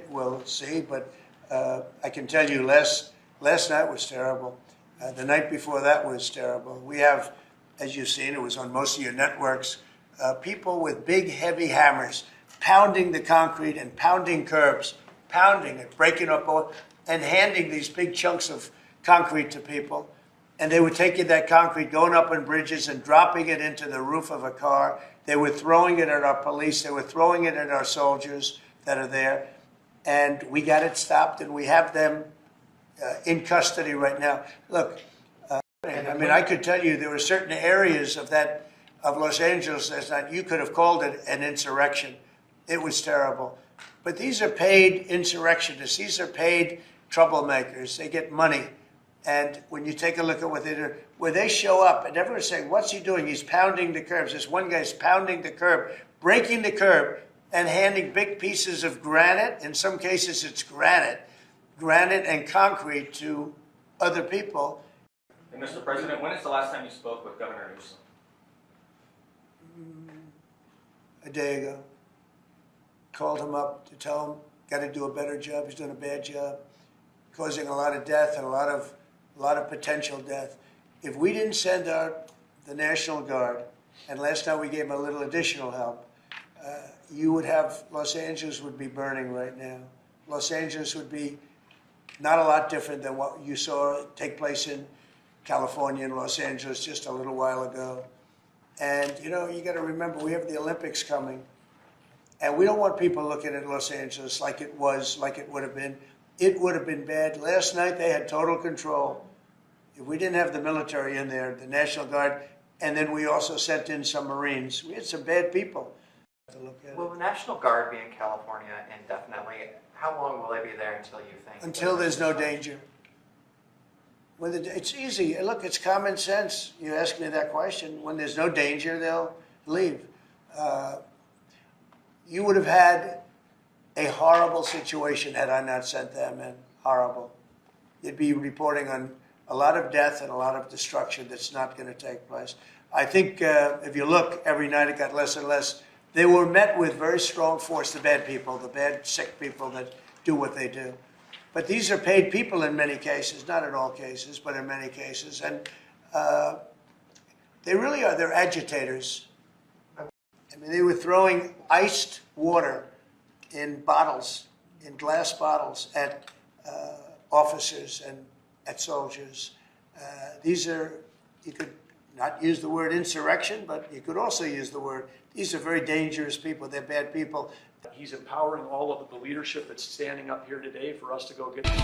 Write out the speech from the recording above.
We'll see, but I can tell you last night was terrible. The night before that was terrible. We have, as you've seen, it was on most of your networks, people with big, heavy hammers pounding the concrete and pounding curbs, pounding it, breaking up all, and handing these big chunks of concrete to people. And they were taking that concrete, going up on bridges and dropping it into the roof of a car. They were throwing it at our police. They were throwing it at our soldiers that are there. And we got it stopped, and we have them in custody right now. Look, I could tell you there were certain areas of Los Angeles last night, you could have called it an insurrection. It was terrible. But these are paid insurrectionists. These are paid troublemakers. They get money. And when you take a look at what they do, where they show up, and everyone's saying, what's he doing? He's pounding the curbs. This one guy's pounding the curb, breaking the curb, and handing big pieces of granite. In some cases, it's granite and concrete to other people. And Mr. President, when is the last time you spoke with Governor Newsom? A day ago. Called him up to tell him, got to do a better job. He's doing a bad job, causing a lot of death and a lot of potential death. If we didn't send out the National Guard, and last night we gave him a little additional help, you would have, Los Angeles would be burning right now. Los Angeles would be not a lot different than what you saw take place in California and Los Angeles just a little while ago. And, you got to remember, we have the Olympics coming. And we don't want people looking at Los Angeles like it would have been. It would have been bad. Last night, they had total control. If we didn't have the military in there, the National Guard, and then we also sent in some Marines, we had some bad people. Will the National Guard be in California indefinitely? How long will they be there until you think? Until there's no danger. It's easy. Look, it's common sense. You ask me that question. When there's no danger, they'll leave. You would have had a horrible situation had I not sent them in. Horrible. You'd be reporting on a lot of death and a lot of destruction that's not going to take place. I think if you look, every night it got less and less. They were met with very strong force, the bad people, the bad, sick people that do what they do. But these are paid people in many cases, not in all cases, but in many cases. And they really are, they're agitators. They were throwing iced water in bottles, in glass bottles, at officers and at soldiers. These are, you could not use the word insurrection, but you could also use the word, these are very dangerous people. They're bad people. He's empowering all of the leadership that's standing up here today for us to go get them.